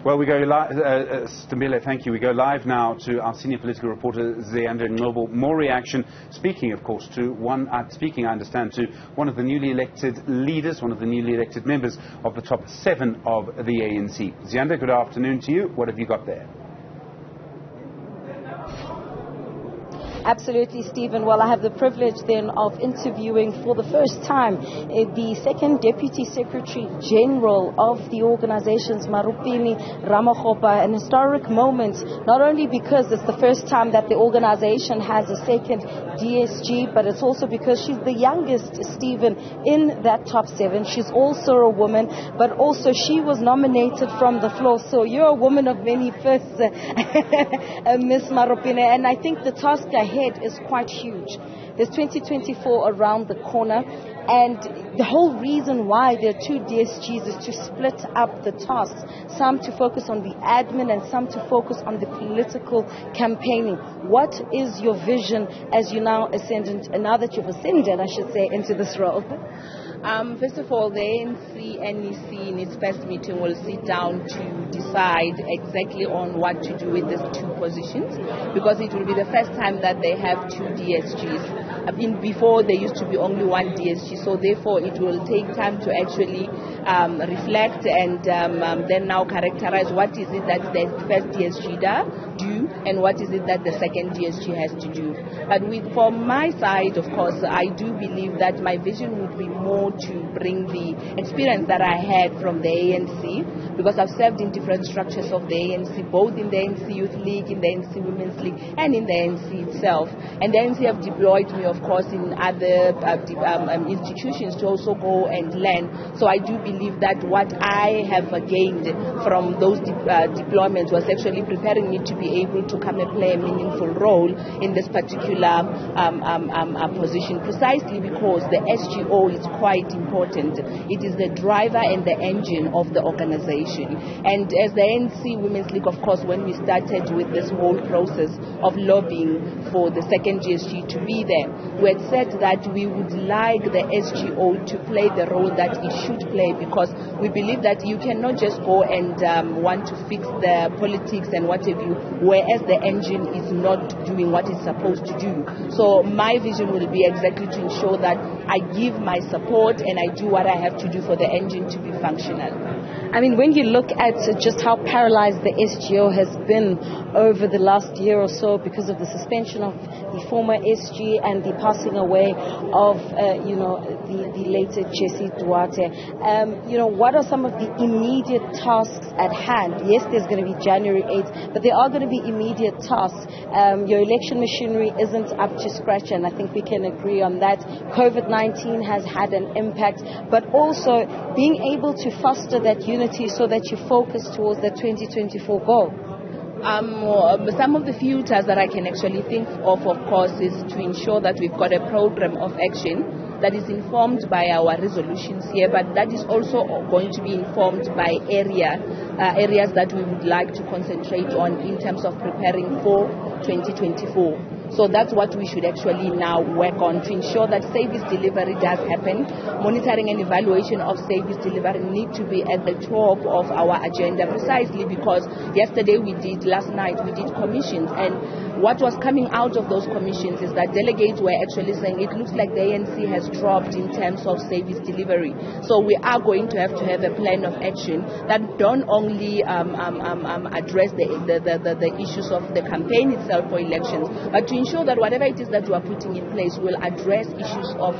Well, we go live, Stambile, thank you. We go live now to our senior political reporter, Ziyanda Noble. More reaction, speaking, of course, to I understand, to one of the newly elected leaders, one of the newly elected members of the top 7 of the ANC. Ziyanda, good afternoon to you. What have you got there? Absolutely, Stephen. Well, I have the privilege then of interviewing for the first time the second Deputy Secretary General of the organization's Maropene Ramokgopa, an historic moment, not only because it's the first time that the organization has a second DSG, but it's also because she's the youngest, Stephen, in that top 7. She's also a woman, but also she was nominated from the floor. So you're a woman of many firsts, Miss Maropene, and I think the task ahead is quite huge. There's 2024 around the corner, and the whole reason why there are 2 DSGs is to split up the tasks, some to focus on the admin and some to focus on the political campaigning. What is your vision as you now now that you've ascended, I should say, into this role? First of all, the ANC NEC in its first meeting will sit down to decide exactly on what to do with these 2 positions, because it will be the first time that they have 2 DSGs. Before there used to be only 1 DSG, so therefore it will take time to actually reflect and then now characterize what is it that the first DSG do and what is it that the second DSG has to do. But from my side, of course, I do believe that my vision would be more to bring the experience that I had from the ANC, because I've served in different structures of the ANC, both in the ANC Youth League, in the ANC Women's League, and in the ANC itself. And the ANC have deployed me, of course, in other institutions to also go and learn. So I do believe that what I have gained from those deployments was actually preparing me to be able to come and play a meaningful role in this particular position, precisely because the SGO is quite important. It is the driver and the engine of the organization. And as the ANC Women's League, of course, when we started with this whole process of lobbying for the second GSG to be there, we had said that we would like the SGO to play the role that it should play, because we believe that you cannot just go and want to fix the politics and what have you, whereas the engine is not doing what it's supposed to do. So my vision will be exactly to ensure that I give my support and I do what I have to do for the engine to be functional. I mean, when you look at just how paralyzed the SGO has been over the last year or so because of the suspension of the former SG and the passing away of, the later Jesse Duarte, what are some of the immediate tasks at hand? Yes, there's going to be January 8th, but there are going to be immediate tasks. Your election machinery isn't up to scratch, and I think we can agree on that. COVID-19 has had an impact, but also being able to foster that unity so that you focus towards the 2024 goal. Some of the few tasks that I can actually think of course, is to ensure that we've got a program of action that is informed by our resolutions here, but that is also going to be informed by areas that we would like to concentrate on in terms of preparing for 2024. So that's what we should actually now work on to ensure that service delivery does happen. Monitoring and evaluation of service delivery need to be at the top of our agenda, precisely because last night we did commissions, and what was coming out of those commissions is that delegates were actually saying it looks like the ANC has dropped in terms of service delivery. So we are going to have a plan of action that don't only address the issues of the campaign itself for elections, but to ensure that whatever it is that we are putting in place will address issues of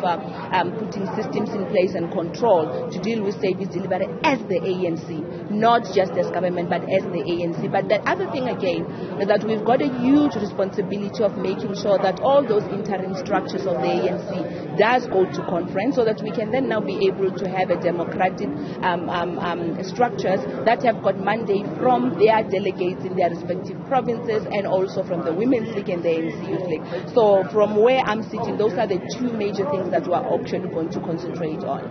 putting systems in place and control to deal with service delivery as the ANC, not just as government, but as the ANC. But the other thing again is that we've got a huge responsibility of making sure that all those interim structures of the ANC does go to conference, so that we can then now be able to have a democratic structures that have got mandate from their delegates in their respective provinces and also from the Women's League and the ANC Youth League. So from where I'm sitting, those are the 2 major things that we're actually going to concentrate on.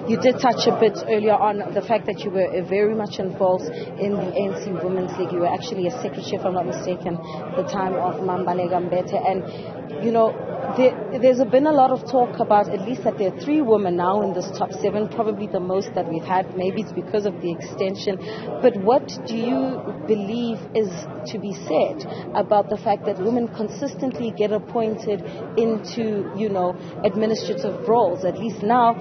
You did touch a bit earlier on the fact that you were very much involved in the ANC Women's League. You were actually a secretary, if I'm not mistaken, at the time of Mambale Gambete. And there's been a lot of talk about at least that there are 3 women now in this top 7, probably the most that we've had. Maybe it's because of the extension. But what do you believe is to be said about the fact that women consistently get appointed into, administrative roles? At least now,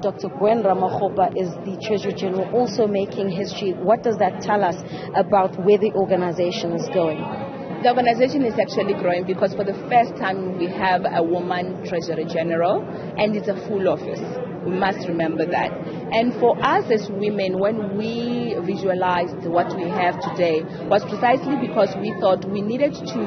Dr. Ramokgopa is the Treasurer General, also making history. What does that tell us about where the organization is going? The organization is actually growing because for the first time we have a woman Treasurer General, and it's a full office. We must remember that. And for us as women, when we visualized what we have today, was precisely because we thought we needed to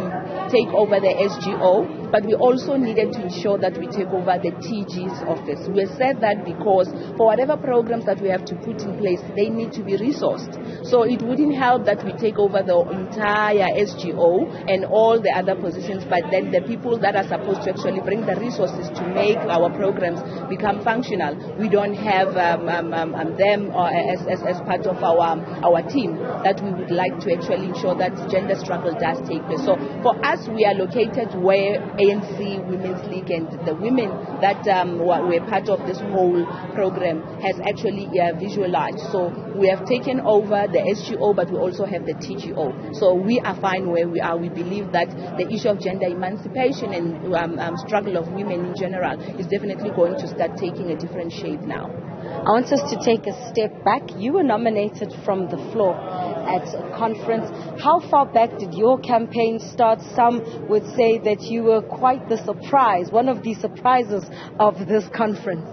take over the SGO, but we also needed to ensure that we take over the TG's office. We said that because for whatever programs that we have to put in place, they need to be resourced. So it wouldn't help that we take over the entire SGO and all the other positions, but then the people that are supposed to actually bring the resources to make our programs become functional, we don't have them as part of our team that we would like to actually ensure that gender struggle does take place. So for us, we are located where ANC Women's League and the women that were part of this whole program has actually visualized. So we have taken over the SGO, but we also have the TGO. So we are fine where we are. We believe that the issue of gender emancipation and struggle of women in general is definitely going to start taking a different shape now. I want us to take a step back. You were nominated from the floor at a conference. How far back did your campaign start? Some would say that you were quite the surprise, one of the surprises of this conference.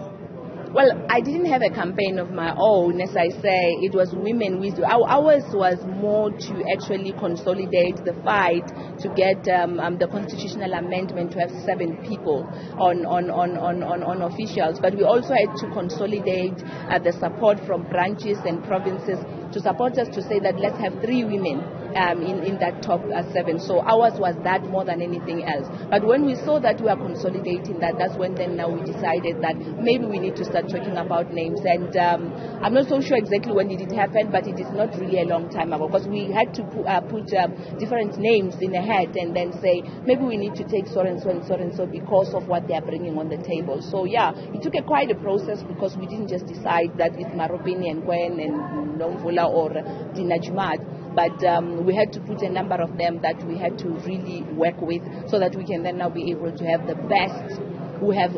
Well, I didn't have a campaign of my own, as I say. It was women. Ours was more to actually consolidate the fight to get the constitutional amendment to have 7 people on officials. But we also had to consolidate the support from branches and provinces to support us to say that let's have 3 women in that top 7. So ours was that more than anything else. But when we saw that we are consolidating that, that's when then now we decided that maybe we need to start talking about names. And I'm not so sure exactly when did it happen, but it is not really a long time ago, because we had to put different names in a hat and then say maybe we need to take so and so and so and so because of what they are bringing on the table. So yeah, it took quite a process, because we didn't just decide that it's Maropene and Gwen and Nomvula or Dinajmat. But we had to put a number of them that we had to really work with so that we can then now be able to have the best who have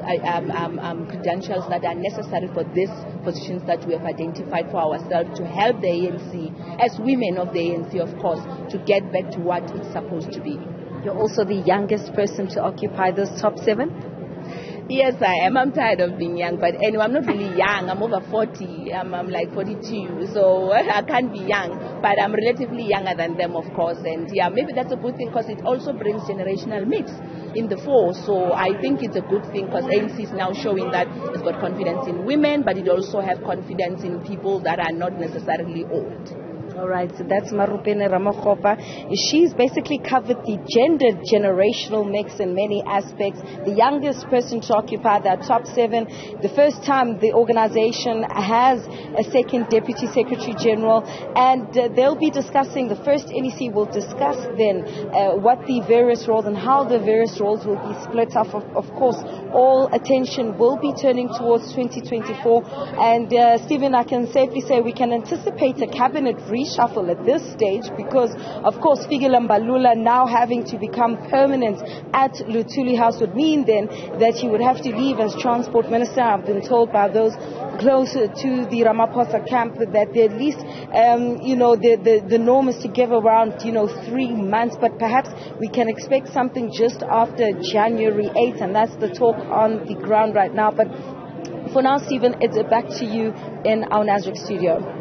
credentials that are necessary for these positions that we have identified for ourselves to help the ANC, as women of the ANC, of course, to get back to what it's supposed to be. You're also the youngest person to occupy this top 7? Yes, I am. I'm tired of being young, but anyway, I'm not really young. I'm over 40. I'm like 42, so I can't be young, but I'm relatively younger than them, of course. And yeah, maybe that's a good thing, because it also brings generational mix in the force. So I think it's a good thing, because ANC is now showing that it's got confidence in women, but it also has confidence in people that are not necessarily old. All right, so that's Maropene Ramokgopa. She's basically covered the gender generational mix in many aspects. The youngest person to occupy that top 7. The first time the organization has a second deputy secretary general, and they'll be discussing, the first NEC will discuss then what the various roles and how the various roles will be split up. Of course, all attention will be turning towards 2024. And Stephen, I can safely say we can anticipate a cabinet reshuffle at this stage, because of course Fikile Mbalula now having to become permanent at Luthuli House would mean then that he would have to leave as transport minister. I've been told by those closer to the Ramaphosa camp that at least the norm is to give around 3 months, but perhaps we can expect something just after January 8th, and that's the talk on the ground right now. But for now, Stephen, it's back to you in our Nasrec studio.